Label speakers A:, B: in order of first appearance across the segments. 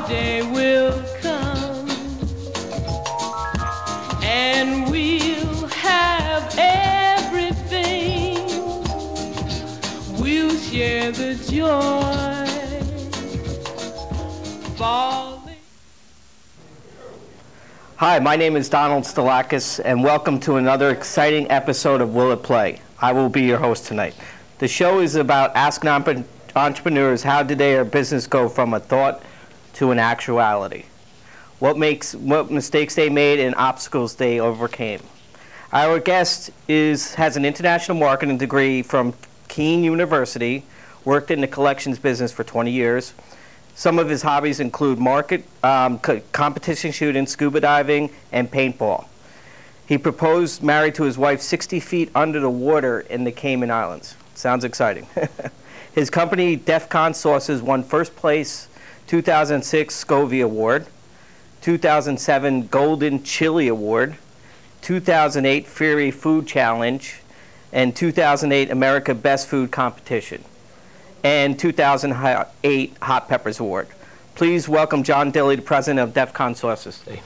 A: day will come, and we'll have everything. We'll share the joy.
B: Hi, my name is Donald Stalakis, and welcome to another exciting episode of Will It Play? I will be your host tonight. The show is about asking entrepreneurs how did their business go from a thought to an actuality. What mistakes they made and obstacles they overcame. Our guest has an international marketing degree from Keene University, worked in the collections business for 20 years. Some of his hobbies include competition shooting, scuba diving, and paintball. He proposed married to his wife 60 feet under the water in the Cayman Islands. Sounds exciting. His company, DEFCON Sauces, won first place 2006 Scovie Award, 2007 Golden Chili Award, 2008 Fury Food Challenge, and 2008 America Best Food Competition, and 2008 Hot Peppers Award. Please welcome John Dilley, the president of DEFCON Sauces.
C: Hey.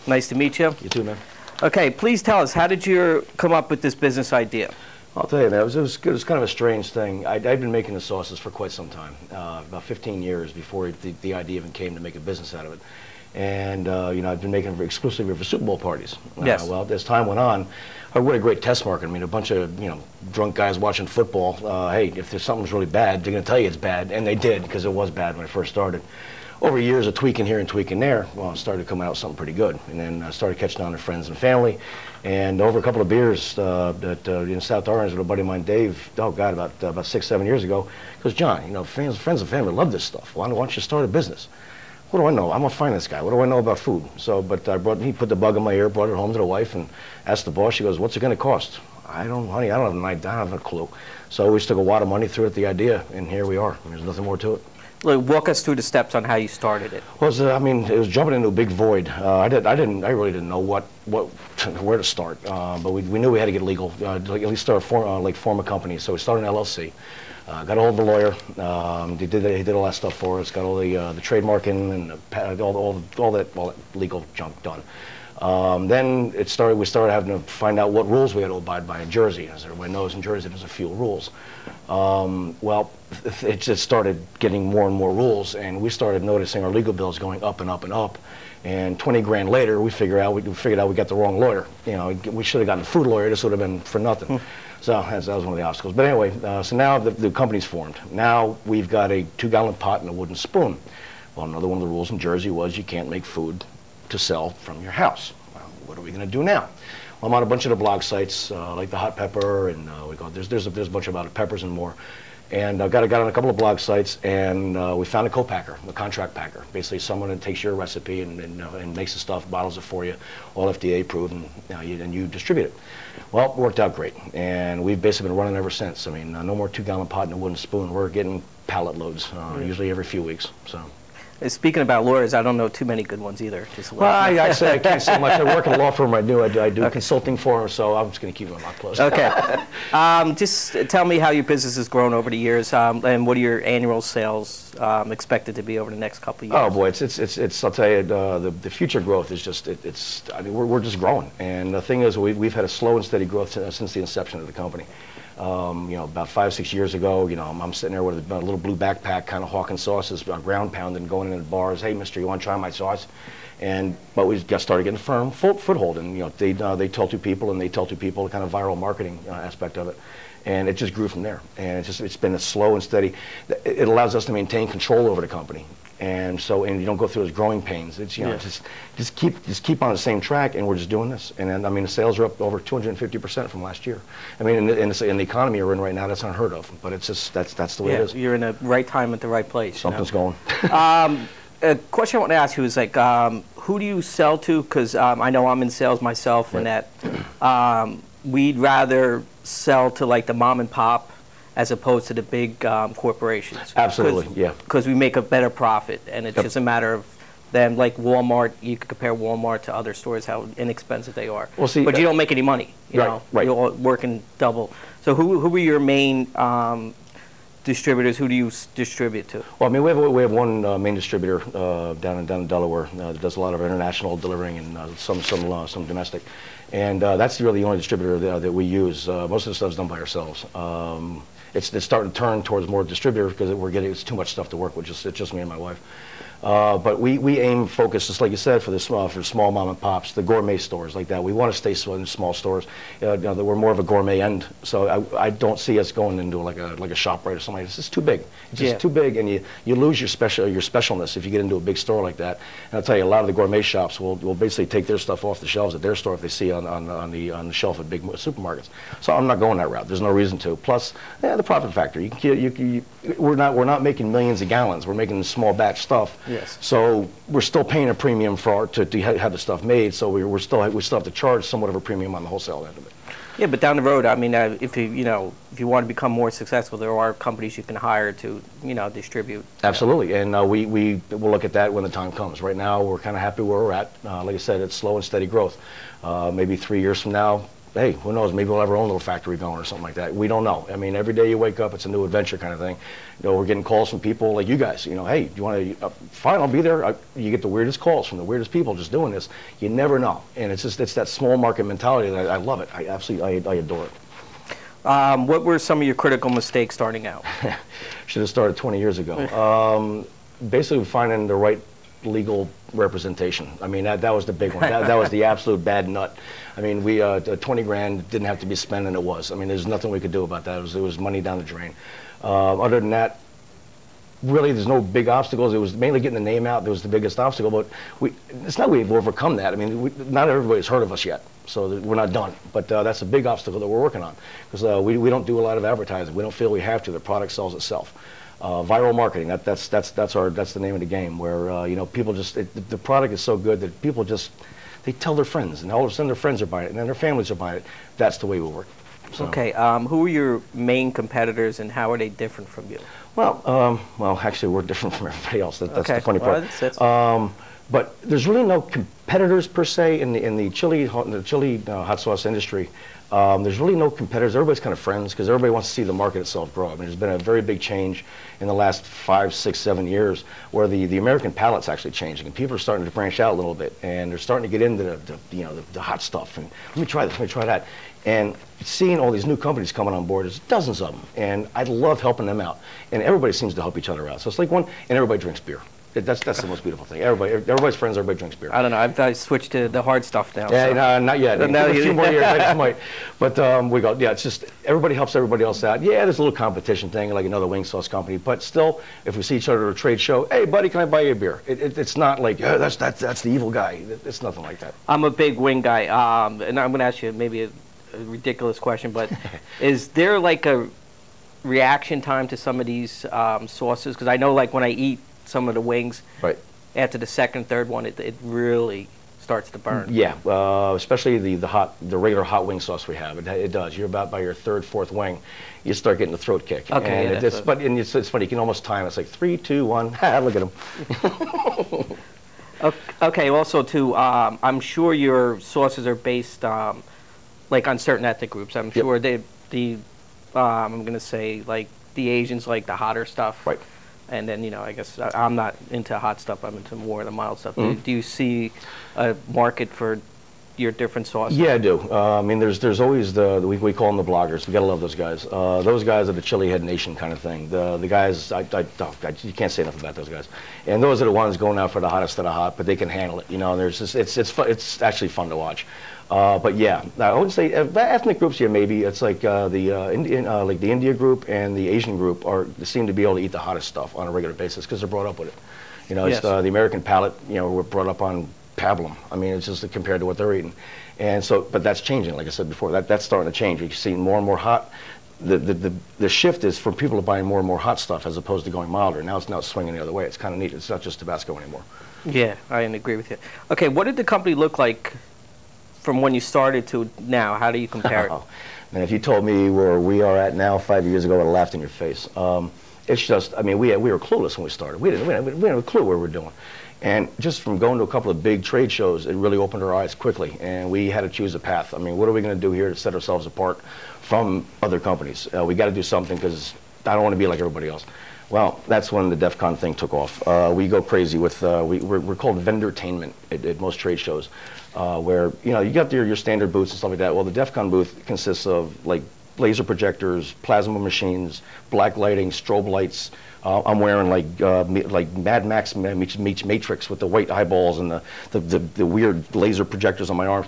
B: Nice to meet you.
C: You too, man.
B: Okay, please tell us, how did you come up with this business idea?
C: I'll tell you, man, it was kind of a strange thing. I'd been making the sauces for quite some time, about 15 years before the idea even came to make a business out of it. And, I've been making them exclusively for Super Bowl parties.
B: Yes.
C: Well, as time went on, what a great test market. I mean, a bunch of, drunk guys watching football. Hey, if there's something's really bad, they're going to tell you it's bad. And they did, because it was bad when it first started. Over years of tweaking here and tweaking there, well, it started coming out something pretty good. And then I started catching on to friends and family. And over a couple of beers in South Orange with a buddy of mine, Dave, about 6, 7 years ago, he goes, John, friends and family love this stuff. Why don't you start a business? What do I know? I'm a finance guy. What do I know about food? So, he put the bug in my ear, brought it home to the wife, and asked the boss. She goes, "What's it going to cost?" Honey, I don't have a clue. So we just took a wad of money, threw at the idea, and here we are. There's nothing more to it.
B: Walk us through the steps on how you started it.
C: Well, it was jumping into a big void. I really didn't know where to start. But we knew we had to get legal, at least start form a company. So we started an LLC. Got a hold of a lawyer. He did all that stuff for us. Got all the trademarking and all that legal junk done. Then we started having to find out what rules we had to abide by in Jersey. As everybody knows, in Jersey there's a few rules. Well, it just started getting more and more rules, and we started noticing our legal bills going up and up and up. And 20 grand later, we figured out we got the wrong lawyer. We should have gotten a food lawyer. This would have been for nothing. So that was one of the obstacles. But anyway, so now the company's formed. Now we've got a 2-gallon pot and a wooden spoon. Well, another one of the rules in Jersey was you can't make food to sell from your house. Well, what are we going to do now? Well, I'm on a bunch of the blog sites like the Hot Pepper, and there's a bunch about peppers and more. And I got on a couple of blog sites, and we found a co-packer, a contract packer, basically someone that takes your recipe and makes the stuff, bottles it for you, all FDA approved, and you distribute it. Well, it worked out great, and we've basically been running ever since. I mean, no more 2-gallon pot and a wooden spoon. We're getting pallet loads, usually every few weeks. So.
B: Speaking about lawyers, I don't know too many good ones either.
C: Well, I can't say much. I work in a law firm. I do okay. Consulting for them, so I'm just going to keep my mouth closed.
B: Okay. Just tell me how your business has grown over the years, and what are your annual sales expected to be over the next couple of years?
C: Oh boy, it's I'll tell you, the future growth is just we're just growing, and the thing is we've had a slow and steady growth since the inception of the company. About 5, 6 years ago, I'm sitting there with a little blue backpack, kind of hawking sauces, ground pounding, going into the bars. Hey, mister, you want to try my sauce? But we got started getting a firm foothold, and they tell 2 people, and they tell 2 people, the kind of viral marketing aspect of it, and it just grew from there. And it's been a slow and steady. It allows us to maintain control over the company. And you don't go through those growing pains. It's just keep on the same track, and we're just doing this. And I mean, the sales are up over 250% from last year. I mean, in the economy we're in right now, that's unheard of. But it's just that's the way it is.
B: You're in the right time at the right place.
C: Something's going.
B: A question I want to ask you is who do you sell to? Because I know I'm in sales myself,
C: right.
B: And that we'd rather sell to the mom and pop as opposed to the big corporations.
C: Absolutely, yeah.
B: Because we make a better profit, and it's just a matter of them, like Walmart. You could compare Walmart to other stores, how inexpensive they are.
C: Well, see,
B: but you don't make any money. You know,
C: right.
B: You're working double. So who are your main distributors, who do you distribute to?
C: Well, I mean, we have one main distributor down in Delaware that does a lot of international delivering and some domestic, and that's really the only distributor that we use. Most of the stuff's done by ourselves. It's starting to turn towards more distributor because it's too much stuff to work with. It's just me and my wife. But we aim focus, just like you said, for small mom and pops, the gourmet stores like that. We want to stay in small stores. We're more of a gourmet end, so I don't see us going into like a ShopRite or something. It's just too big. It's just too big, and you lose your specialness if you get into a big store like that. And I'll tell you, a lot of the gourmet shops will basically take their stuff off the shelves at their store if they see on the shelf at big supermarkets. So I'm not going that route. There's no reason to. Plus, the profit factor. We're not making millions of gallons. We're making small batch stuff.
B: Yes.
C: So we're still paying a premium to have the stuff made. So we still have to charge somewhat of a premium on the wholesale end of it.
B: Yeah, but down the road, I mean, if you want to become more successful, there are companies you can hire to distribute.
C: Absolutely, and we will look at that when the time comes. Right now, we're kind of happy where we're at. Like I said, it's slow and steady growth. Maybe 3 years from now, hey, who knows? Maybe we'll have our own little factory going or something like that. We don't know. I mean, every day you wake up, it's a new adventure kind of thing. We're getting calls from people like you guys. Hey, do you want to? Fine, I'll be there. You get the weirdest calls from the weirdest people just doing this. You never know, and it's that small market mentality that I love it. I adore it.
B: What were some of your critical mistakes starting out?
C: Should have started 20 years ago. Basically, finding the right legal representation. I mean, that was the big one. That was the absolute bad nut. I mean, 20 grand didn't have to be spent, and it was. I mean, there's nothing we could do about that. It was money down the drain. Other than that, really, there's no big obstacles. It was mainly getting the name out that was the biggest obstacle, but it's not we've overcome that. I mean, not everybody's heard of us yet, so we're not done. But that's a big obstacle that we're working on, because we don't do a lot of advertising. We don't feel we have to. The product sells itself. Viral marketing, that's the name of the game, where people just, the product is so good that people just, they tell their friends, and all of a sudden their friends are buying it, and then their families are buying it. That's the way we work. So. Okay,
B: who are your main competitors, and how are they different from you?
C: Well, actually we're different from everybody else. That's the funny part. But there's really no competitors per se in the chili hot sauce industry. There's really no competitors. Everybody's kind of friends because everybody wants to see the market itself grow. I mean, there's been a very big change in the last 5, 6, 7 years where the American palate's actually changing, and people are starting to branch out a little bit, and they're starting to get into the hot stuff. And let me try this, let me try that. And seeing all these new companies coming on board, there's dozens of them, and I love helping them out. And everybody seems to help each other out. So it's like and everybody drinks beer. That's the most beautiful thing. Everybody's friends. Everybody drinks beer.
B: I don't know. I've switched to the hard stuff now.
C: Yeah,
B: so.
C: no, not yet. A few more years, I might. But we go. Yeah, it's just everybody helps everybody else out. Yeah, there's a little competition thing, like another wing sauce company. But still, if we see each other at a trade show, hey, buddy, can I buy you a beer? It's not like that's the evil guy. It's nothing like that.
B: I'm a big wing guy, and I'm going to ask you maybe a ridiculous question, but is there like a reaction time to some of these sauces? Because I know, like when I eat some of the wings,
C: right,
B: after the second, third one, it really starts to burn.
C: Yeah, especially the regular hot wing sauce we have. It does. You're about by your third, fourth wing, you start getting the throat kick.
B: Okay,
C: and it's funny. You can almost time. It's like 3, 2, 1. Look at them.
B: Okay. Also, too, I'm sure your sauces are based like on certain ethnic groups. I'm sure I'm going to say like the Asians like the hotter stuff.
C: Right.
B: And then, I guess I'm not into hot stuff. I'm into more of the mild stuff. Mm-hmm. Do you see a market for your different sauces?
C: Yeah, I do. I mean, there's always we call them the bloggers. We gotta love those guys. Those guys are the chili head nation kind of thing. The guys, you can't say enough about those guys. And those are the ones going out for the hottest of the hot, but they can handle it. There's just, it's fun, it's actually fun to watch. But yeah, I would say ethnic groups. Yeah, maybe it's like like the India group and the Asian group seem to be able to eat the hottest stuff on a regular basis because they're brought up with it. It's the American palate. We're brought up on pablum. I mean, it's just compared to what they're eating, and so. But that's changing. Like I said before, that's starting to change. You're seeing more and more hot. The shift is for people to buying more and more hot stuff as opposed to going milder. Now it's swinging the other way. It's kind of neat. It's not just Tabasco anymore.
B: Yeah, I agree with you. Okay, what did the company look like from when you started to now? How do you compare it?
C: Man, if you told me where we are at now 5 years ago, I would have laughed in your face. It's just, I mean, we were clueless when we started. We didn't have a clue what we were doing. And just from going to a couple of big trade shows, it really opened our eyes quickly. And we had to choose a path. I mean, what are we going to do here to set ourselves apart from other companies? We got to do something because don't want to be like everybody else. Well, that's when the DEF CON thing took off. We go crazy with, we're called vendortainment at most trade shows, where, you know, you got your standard booths and stuff like that. Well, the DEF CON booth consists of, like, laser projectors, plasma machines, black lighting, strobe lights. I'm wearing, like Mad Max Matrix with the white eyeballs and the weird laser projectors on my arms.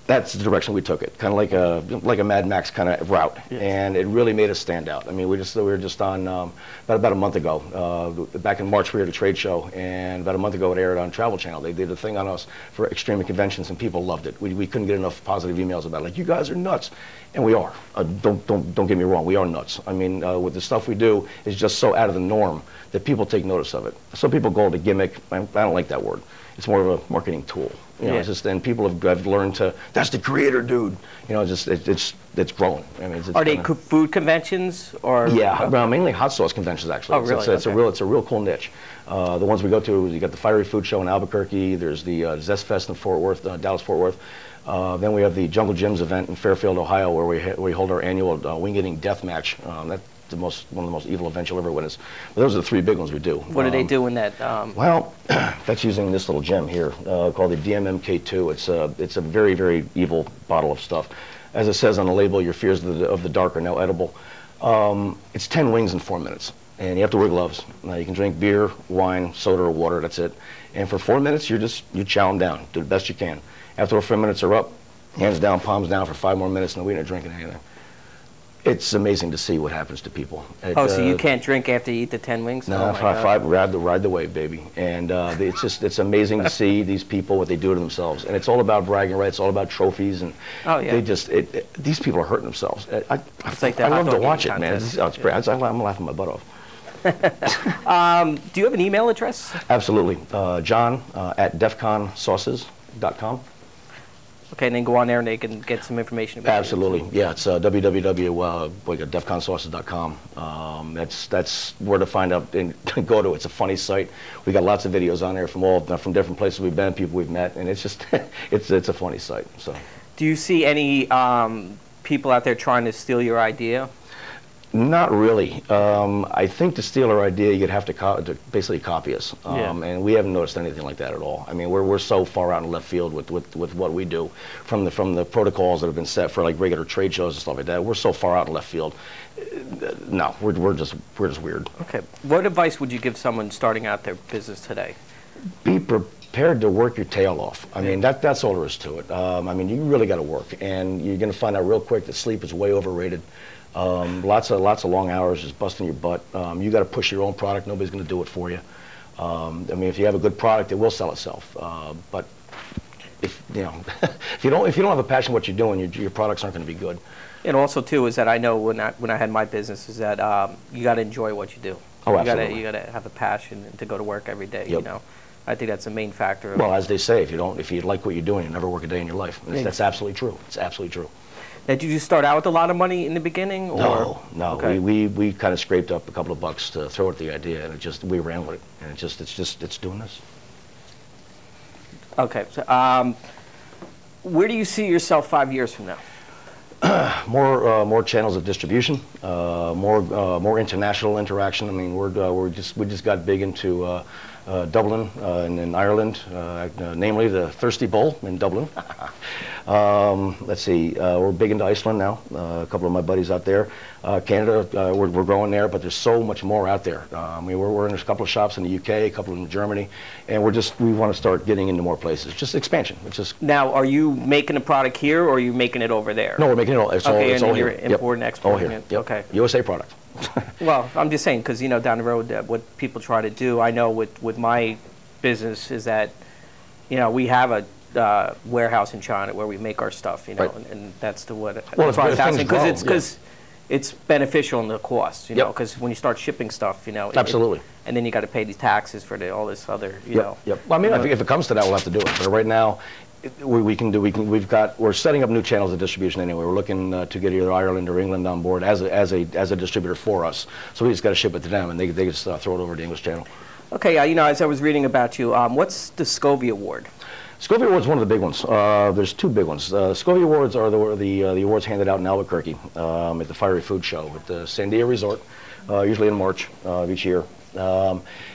C: That's the direction we took it, kind of like a Mad Max kind of route, and it really made us stand out. I mean, we were just on about a month ago, back in March we were at a trade show, and about a month ago it aired on Travel Channel. They did a thing on us for extreme conventions, and people loved it. We couldn't get enough positive emails about it, like, you guys are nuts, and we are. Don't get me wrong, we are nuts. I mean, with the stuff we do is just so out of the norm that people take notice of it. Some people call it a gimmick. I don't like that word. It's more of a marketing tool. You know, it's just, and people have learned to, that's the creator, dude. You know, it's growing. I mean,
B: Are they food conventions or?
C: Yeah, mainly hot sauce conventions actually.
B: Oh, really?
C: It's a real cool niche. The ones we go to, you got the Fiery Food Show in Albuquerque. There's the Zest Fest in Fort Worth, Dallas Fort Worth. Then we have the Jungle Gyms event in Fairfield, Ohio, where we hold our annual wing eating death match. That's one of the most evil events you'll ever witness. But those are the three big ones we do.
B: What do they do in that?
C: Well, that's using this little gem here called the DMMK2. It's a very, very evil bottle of stuff. As it says on the label, your fears of the dark are now edible. It's 10 wings in 4 minutes, and you have to wear gloves. You can drink beer, wine, soda, or water. That's it. And for 4 minutes, you chow them down. Do the best you can. After 4 minutes are up, hands down, palms down for 5 more minutes, and we ain't drinking anything. It's amazing to see what happens to people.
B: So you can't drink after you eat the 10 wings?
C: No, ride the wave, baby. And it's amazing to see these people, what they do to themselves. And it's all about bragging rights. It's all about trophies. And these people are hurting themselves. I love to watch it, man. It's great. I'm laughing my butt off.
B: Do you have an email address?
C: Absolutely. John at defconsauces.com.
B: Okay, and then go on there and they can get some information about it.
C: Absolutely. Yeah, it's www.defconsauces.com. That's where to find out and go to. It's a funny site. We got lots of videos on there from different places we've been, people we've met, and it's just it's a funny site. So.
B: Do you see any people out there trying to steal your idea?
C: Not really. I think to steal our idea, you'd have to basically copy us, and we haven't noticed anything like that at all. I mean, we're so far out in left field with what we do, from the protocols that have been set for like regular trade shows and stuff like that. We're so far out in left field. No, we're just weird.
B: Okay. What advice would you give someone starting out their business today?
C: Be prepared to work your tail off. I mean, that's all there is to it. I mean, you really got to work, and you're going to find out real quick that sleep is way overrated. Lots of long hours, just busting your butt. You got to push your own product. Nobody's going to do it for you. I mean, if you have a good product, it will sell itself. But if you don't have a passion for what you're doing, your products aren't going to be good.
B: And also too is that I know when I had my business is that you got to enjoy what you do.
C: Oh, absolutely.
B: You got to have a passion to go to work every day. Yep. You know, I think that's the main factor.
C: Well, as they say, if you like what you're doing, you never work a day in your life. That's absolutely true. It's absolutely true.
B: Now, did you start out with a lot of money in the beginning? Or?
C: No. Okay. We kind of scraped up a couple of bucks to throw at the idea, and we ran with it, and it's doing this.
B: Okay. So, where do you see yourself 5 years from now?
C: More channels of distribution, more international interaction. I mean, we just got big into Dublin and in Ireland, namely the Thirsty Bowl in Dublin. Let's see, we're big into Iceland now. A couple of my buddies out there. Canada, we're growing there, but there's so much more out there. I mean, we're in a couple of shops in the UK, a couple in Germany, and we want to start getting into more places. Just expansion. It's just.
B: Now, are you making a product here, or are you making it over there?
C: No, we're making it all. It's all
B: you're
C: here.
B: importing, exporting it.
C: Yep.
B: Okay.
C: USA product.
B: Well, I'm just saying because down the road, what people try to do, I know with my business is that, we have a warehouse in China where we make our stuff,
C: right.
B: and that's what.
C: Well,
B: that's why I was asking because it's beneficial in the cost, because when you start shipping stuff,
C: absolutely,
B: and then you got to pay these taxes for all this other,
C: Yep. Well, I mean, if it comes to that, we'll have to do it. But right now, we're setting up new channels of distribution anyway. We're looking to get either Ireland or England on board as a distributor for us. So we just got to ship it to them, and they just throw it over to the English channel.
B: Okay, as I was reading about you, what's the Scovie Award?
C: Scovie Award's one of the big ones. There's two big ones. Scovie Awards are the awards handed out in Albuquerque at the Fiery Food Show at the Sandia Resort. usually in March of each year.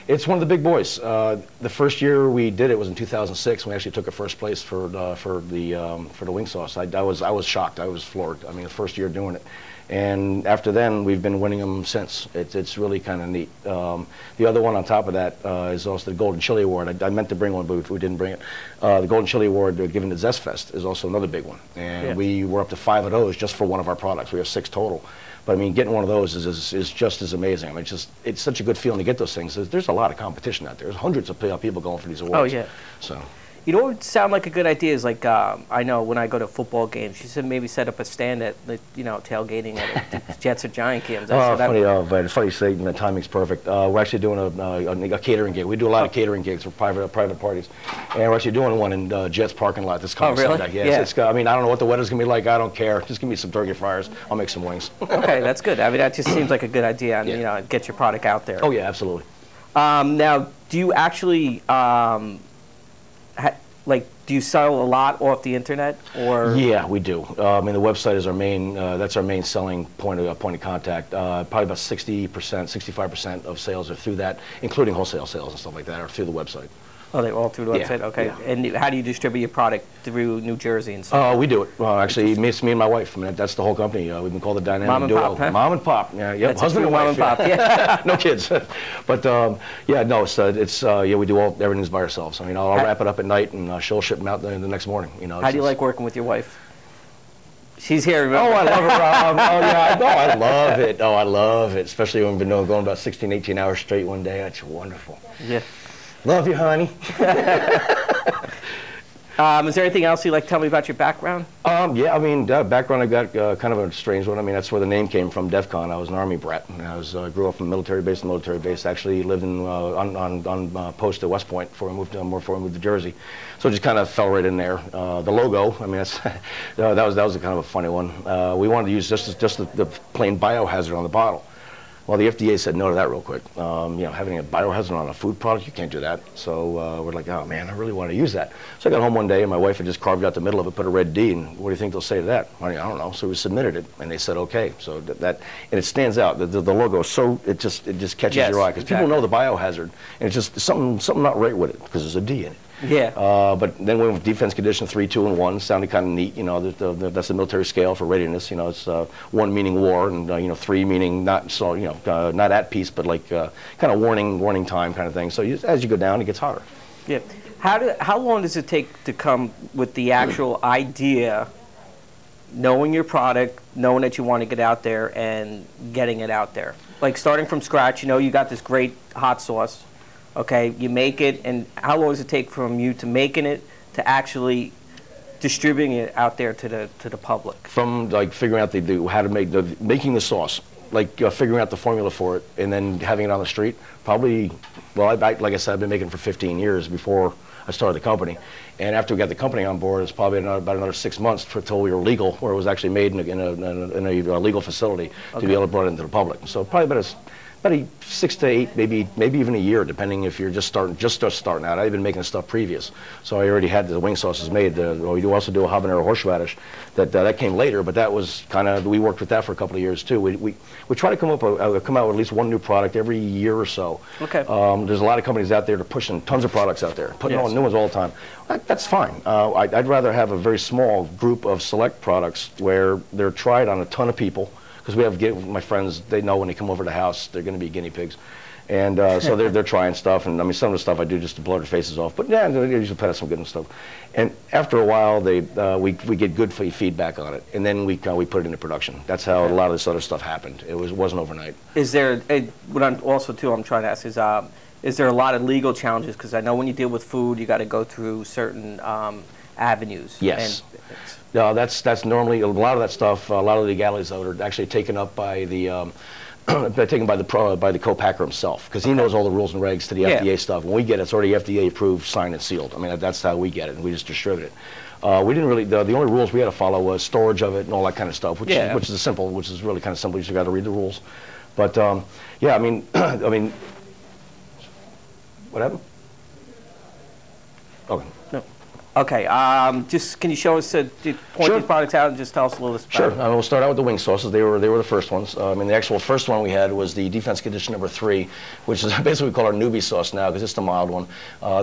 C: It's one of the big boys. The first year we did it was in 2006. We actually took a first place for the wing sauce. I was shocked. I was floored. I mean, the first year doing it, and after then we've been winning them since. It's really kind of neat. The other one on top of that is also the Golden Chili Award. I meant to bring one, but we didn't bring it. The Golden Chili Award given to Zest Fest is also another big one, and we were up to 5 of those just for one of our products. We have 6 total. But I mean, getting one of those is just as amazing. I mean, it's such a good feeling to get those things. There's a lot of competition out there. There's hundreds of people going for these awards.
B: Oh yeah.
C: So.
B: You know what would sound like a good idea is like I know when I go to football games, she said maybe set up a stand at the tailgating at the Jets or Giant games.
C: Funny, but it's funny you say the timing's perfect. We're actually doing a catering gig. We do a lot of catering gigs for private parties, and we're actually doing one in Jets parking lot this coming
B: really?
C: Sunday. Yeah. I mean, I don't know what the weatter's gonna be like. I don't care. Just give me some turkey fryers. I'll make some wings.
B: Okay, that's good. I mean, that just seems like a good idea, and get your product out there.
C: Oh yeah, absolutely.
B: Now, do you actually do you sell a lot off the internet, or?
C: Yeah, we do. I mean, the website is our main. That's our main selling point of contact. Probably about 60%, 65% of sales are through that, including wholesale sales and stuff like that, are through the website.
B: Oh, they're all through the website? Okay.
C: Yeah.
B: And how do you distribute your product through New Jersey and stuff?
C: We do it. Well, actually, it's me and my wife. I mean, that's the whole company. We've been called the Dynamic
B: Mom and
C: Duo.
B: Pop, huh?
C: Mom and Pop. Yeah, yep.
B: That's
C: Husband and wife.
B: Mom and Pop, yeah.
C: No kids. But we do everything's by ourselves. I mean, I'll wrap it up at night and she'll ship them out the next morning.
B: How do you like working with your wife? She's here, remember?
C: Oh, I love her. I love it. Oh, I love it. Especially when we've been going about 16, 18 hours straight one day. That's wonderful.
B: Yeah.
C: Love you, honey.
B: Is there anything else you'd like to tell me about your background?
C: Yeah, I mean, background, I got kind of a strange one. I mean, that's where the name came from, DEFCON. I was an Army brat. I grew up from military base to military base. Actually lived on post at West Point before I moved to Jersey. So it just kind of fell right in there. The logo, I mean, that's, that was a kind of a funny one. We wanted to use just the plain biohazard on the bottle. Well, the FDA said no to that real quick. Having a biohazard on a food product, you can't do that. So we're like, oh man, I really want to use that. So I got home one day and my wife had just carved out the middle of it, put a red D, and what do you think they'll say to that? I don't know. So we submitted it and they said okay. So and it stands out. The logo is so, it just catches your eye because people know the biohazard and it's just something not right with it because there's a D in it.
B: Yeah.
C: But then we went with defense condition 3, 2, and 1. Sounded kind of neat. That's the military scale for readiness. It's 1 meaning war, and 3 meaning not so not at peace, but like kind of warning time kind of thing. So as you go down, it gets hotter.
B: Yeah. How long does it take to come with the actual idea, knowing your product, knowing that you want to get out there, and getting it out there? Like starting from scratch. You got this great hot sauce. Okay, you make it, and how long does it take from you to making it to actually distributing it out there to the public? From
C: like figuring out how to making the sauce, like figuring out the formula for it, and then having it on the street. Probably, well, like I said, I've been making it for 15 years before I started the company, and after we got the company on board, it's probably about another 6 months until we were legal, where it was actually made in a legal facility to be able to bring it into the public. So probably about 6 to 8, maybe even a year, depending if you're just starting out. I've been making stuff previous, so I already had the wing sauces made. We do also do a habanero horseradish that came later, but that was kind of, we worked with that for a couple of years too. We try to come out with at least one new product every year or so.
B: Okay.
C: There's a lot of companies out there that are pushing tons of products out there, putting on new ones all the time. That's fine. I'd rather have a very small group of select products where they're tried on a ton of people. Because we have my friends, they know when they come over to the house, they're going to be guinea pigs. And so they're trying stuff. And I mean, some of the stuff I do just to blow their faces off. But yeah, they usually put out some good stuff. And after a while, we get good feedback on it. And then we put it into production. That's how a lot of this other stuff happened. It wasn't overnight.
B: Is there, what I'm trying to ask is there a lot of legal challenges? Because I know when you deal with food, you got to go through certain avenues.
C: Yes. No, that's normally a lot of that stuff. A lot of the legalities are actually taken up by the taken by the co-packer himself, because he knows all the rules and regs to the FDA stuff. When we get it, it's already FDA approved, signed, and sealed. I mean, that's how we get it, and we just distribute it. We didn't really. The only rules we had to follow was storage of it and all that kind of stuff, which is really kind of simple. You just got to read the rules. But yeah, I mean, what happened? Okay.
B: No. Okay, just can you show us, point
C: Sure.
B: these products out and just tell us a little bit
C: Sure.
B: about it?
C: We'll start out with the wing sauces. They were the first ones. And the actual first one we had was the Defense Condition number 3, which is basically we call our newbie sauce now because it's the mild one.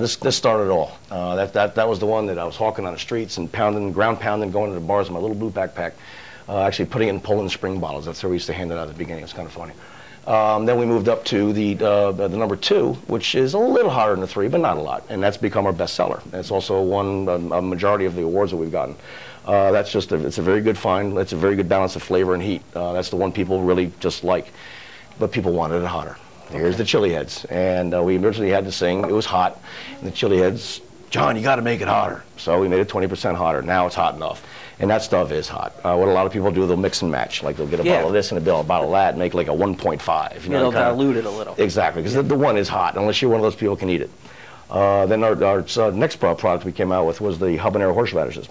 C: This started it all. That was the one that I was hawking on the streets and ground pounding, going to the bars with my little blue backpack, actually putting it in Poland Spring bottles. That's how we used to hand it out at the beginning. It's kind of funny. Then we moved up to the number 2, which is a little hotter than the 3, but not a lot, and that's become our best seller. And it's also won a majority of the awards that we've gotten. That's just it's a very good find. It's a very good balance of flavor and heat. That's the one people really just like, but people wanted it hotter. Here's the chili heads, and we originally had to sing. It was hot, and the chili heads, John, you got to make it hotter. So we made it 20% hotter. Now it's hot enough. And that stuff is hot. What a lot of people do, they'll mix and match. Like they'll get a bottle of this and a bottle of that and make like a 1.5. You know,
B: It'll dilute it a little.
C: Exactly, because the one is hot, unless you're one of those people who can eat it. Then our next product we came out with was the habanero horseradishes.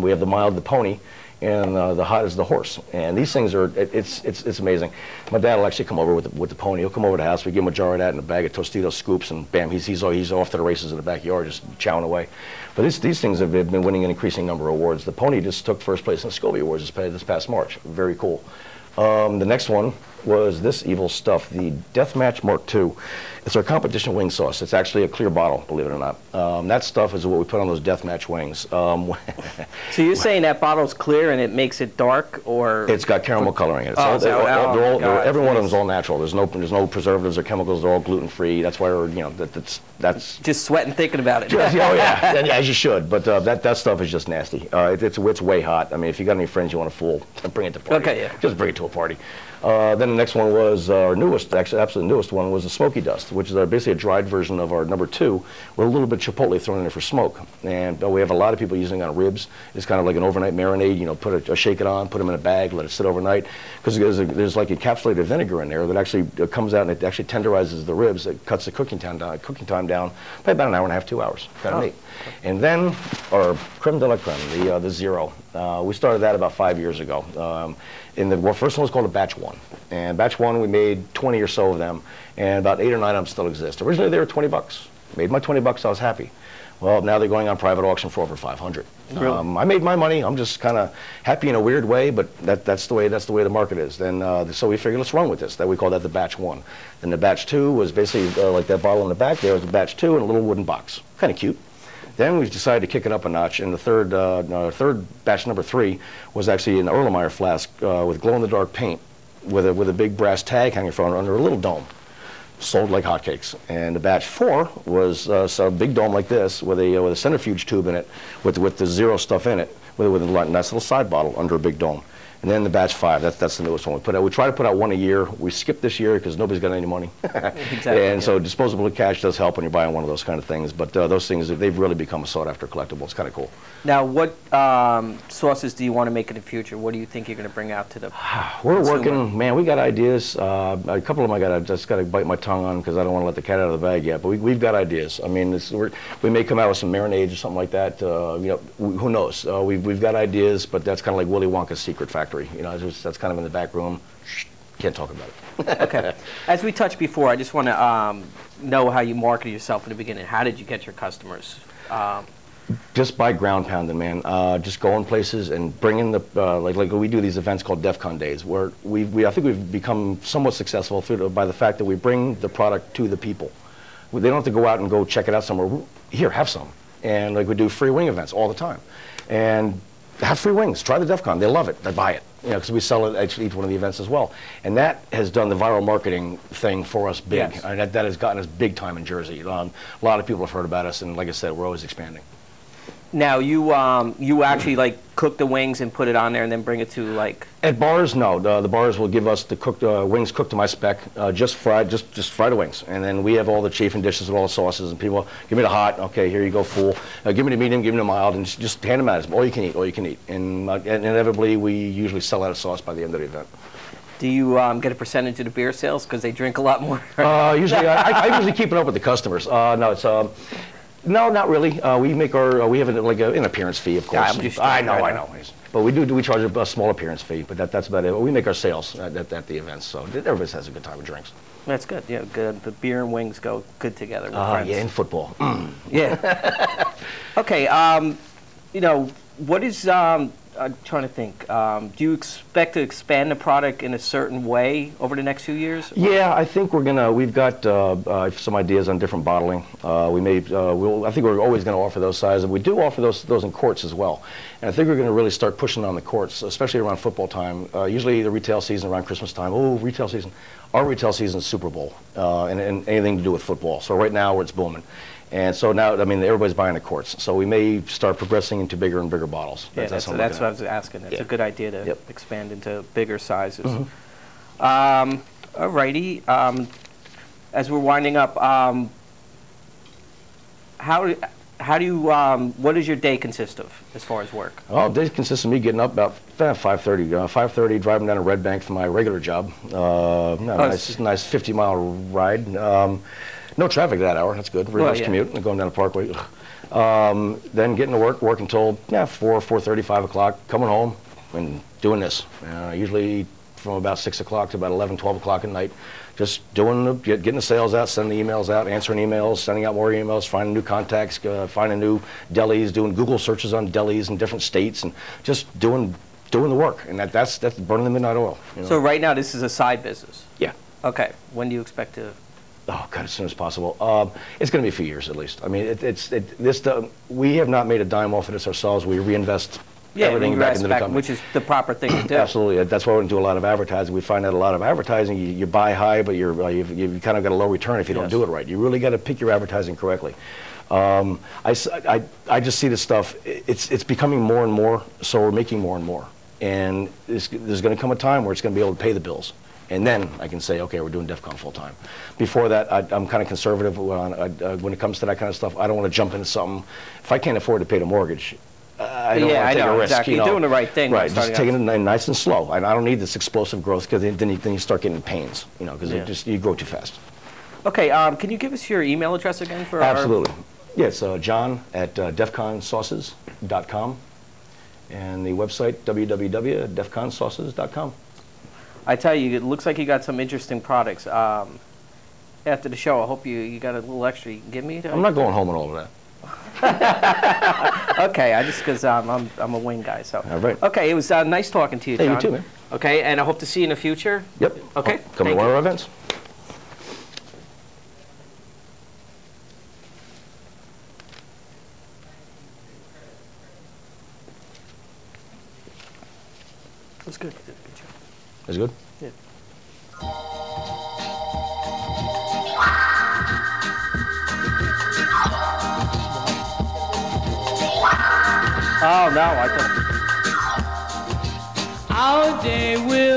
C: We have the mild, the pony, and the hot is the horse. And these things are, it's amazing. My dad will actually come over with the pony. He'll come over to the house. We give him a jar of that and a bag of Tostitos scoops, and bam, he's off to the races in the backyard, just chowing away. But these things have been winning an increasing number of awards. The pony just took first place in the Scobie Awards this past March. Very cool. The next one was this evil stuff, the Deathmatch Mark II. It's our competition wing sauce. It's actually a clear bottle, believe it or not. That stuff is what we put on those Deathmatch wings.
B: So you're saying that bottle's clear and it makes it dark, or?
C: It's got caramel coloring in it. Every one of them is all natural. There's no preservatives or chemicals. They're all gluten-free. That's why that's
B: just sweating thinking about it.
C: Oh yeah, as you should. But that stuff is just nasty. It's way hot. I mean, if you got any friends you want to fool, bring it to party.
B: Okay, yeah.
C: Just bring it to a party. Then the next one was our newest, actually absolutely newest one, was the Smoky Dust, which is basically a dried version of our number 2 with a little bit of chipotle thrown in there for smoke. And we have a lot of people using it on ribs. It's kind of like an overnight marinade. You know, shake it on, put them in a bag, let it sit overnight, because there's like encapsulated vinegar in there that actually comes out and it actually tenderizes the ribs. It cuts the cooking time down by about an hour and a half, 2 hours. Kind of neat. And then our creme de la creme, the Zero. We started that about 5 years ago. The first one was called a Batch 1. And Batch 1, we made 20 or so of them, and about 8 or 9 of them still exist. Originally, they were 20 bucks. Made my 20 bucks, I was happy. Well, now they're going on private auction for over 500.
B: Really?
C: I made my money. I'm just kind of happy in a weird way, but that's the way the market is. Then, so we figured, let's run with this. We call that the Batch 1. Then the Batch 2 was basically like that bottle in the back. There was the Batch 2 in a little wooden box. Kind of cute. Then we decided to kick it up a notch, and the third batch number 3 was actually an Erlenmeyer flask with glow-in-the-dark paint with a big brass tag hanging from it under a little dome. Sold like hotcakes. And the batch 4 was a big dome like this with a centrifuge tube in it with the Zero stuff in it with a nice little side bottle under a big dome. And then the batch 5, that's the newest one we put out. We try to put out one a year. We skipped this year because nobody's got any money.
B: Exactly.
C: And so disposable cash does help when you're buying one of those kind of things. But those things, they've really become a sought-after collectible. It's kind of cool.
B: Now, what sauces do you want to make in the future? What do you think you're going to bring out to the
C: We're
B: consumer?
C: working, man, we got ideas. A couple of them I just got to bite my tongue on because I don't want to let the cat out of the bag yet. But we've got ideas. I mean, we may come out with some marinades or something like that. You know, who knows? We've got ideas, but that's kind of like Willy Wonka's secret factory. You know, that's kind of in the back room. Shh, can't talk about it.
B: Okay. As we touched before, I just want to know how you marketed yourself in the beginning. How did you get your customers?
C: Just by ground pounding, man. Just going places and bringing the like we do these events called DEF CON days, where I think we've become somewhat successful by the fact that we bring the product to the people. They don't have to go out and go check it out somewhere. Here, have some. And like we do free wing events all the time, and have free wings. Try the DEF CON. They love it. They buy it. You know, because we sell it at each one of the events as well. And that has done the viral marketing thing for us big.
B: Yes.
C: That has gotten us big time in Jersey. A lot of people have heard about us, and like I said, we're always expanding.
B: Now, you actually like cook the wings and put it on there and then bring it to like...
C: At bars, no. The bars will give us the cooked wings cooked to my spec, just fry the wings. And then we have all the chafing dishes with all the sauces, and people, give me the hot, okay, here you go, full. Give me the medium, give me the mild, and just hand them out. All you can eat, all you can eat. And inevitably, we usually sell out of sauce by the end of the event.
B: Do you get a percentage of the beer sales because they drink a lot more?
C: Usually, I usually keep it up with the customers. No, it's... No, not really. We make we have an appearance fee, of course.
B: I'm just
C: I know. But we charge a small appearance fee, but that's about it. We make our sales at the events, so everybody has a good time with drinks.
B: That's good. Yeah, good. The beer and wings go good together with friends.
C: Yeah, and football.
B: Yeah. Okay. What is? I'm trying to think. Do you expect to expand the product in a certain way over the next few years?
C: Yeah, I think we've got some ideas on different bottling. I think we're always going to offer those sizes. We do offer those in quarts as well. And I think we're going to really start pushing on the quarts, especially around football time. Usually the retail season around Christmas time. Oh, retail season. Our retail season is Super Bowl and anything to do with football. So right now it's booming. And so now, I mean, everybody's buying the quarts. So we may start progressing into bigger and bigger bottles.
B: Yeah, that's what I was asking. It's a good idea to expand into bigger sizes. All righty. As we're winding up, what does your day consist of as far as work?
C: Oh, day consists of me getting up about 5:30. 5:30, driving down to Red Bank for my regular job. Nice 50-mile ride. No traffic that hour. That's good. Reverse commute. Going down the Parkway. Then getting to work until 4:30, 5 o'clock. Coming home and doing this. Usually from about 6 o'clock to about 11, 12 o'clock at night. Just getting the sales out, sending the emails out, answering emails, sending out more emails, finding new contacts, finding new delis, doing Google searches on delis in different states, and just doing the work. And that's burning the midnight oil.
B: So right now this is a side business.
C: Yeah.
B: Okay. When do you expect to?
C: Oh God, as soon as possible. It's going to be a few years at least. I mean, we have not made a dime off of this ourselves. We reinvest everything back into the company,
B: which is the proper thing to do.
C: Absolutely. That's why we do a lot of advertising. We find that a lot of advertising, you buy high, but you've kind of got a low return if you don't do it right. You really got to pick your advertising correctly. I just see this stuff. It's becoming more and more. So we're making more and more, and there's going to come a time where it's going to be able to pay the bills. And then I can say, okay, we're doing DEF CON full time. Before that, I'm kind of conservative when it comes to that kind of stuff. I don't want to jump into something. If I can't afford to pay the mortgage, I don't want to take a risk.
B: Exactly. You're doing the right thing.
C: Right, just taking it nice and slow. I don't need this explosive growth because then you start getting pains, because you grow too fast.
B: Okay, can you give us your email address again for
C: Absolutely. Yeah, it's John at defconsauces.com and the website www.defconsauces.com.
B: I tell you, it looks like you got some interesting products. After the show, I hope you got a little extra you can give me.
C: I'm not going home and all of
B: that. Okay, because I'm a wing guy. So.
C: All right.
B: Okay, it was nice talking to you, John.
C: Hey, you too, man.
B: Okay, and I hope to see you in the future.
C: Yep.
B: Okay.
C: Come to one of our events.
B: That's good. Good job.
C: That's good?
B: Yeah. Oh, no, I don't.
A: Our day will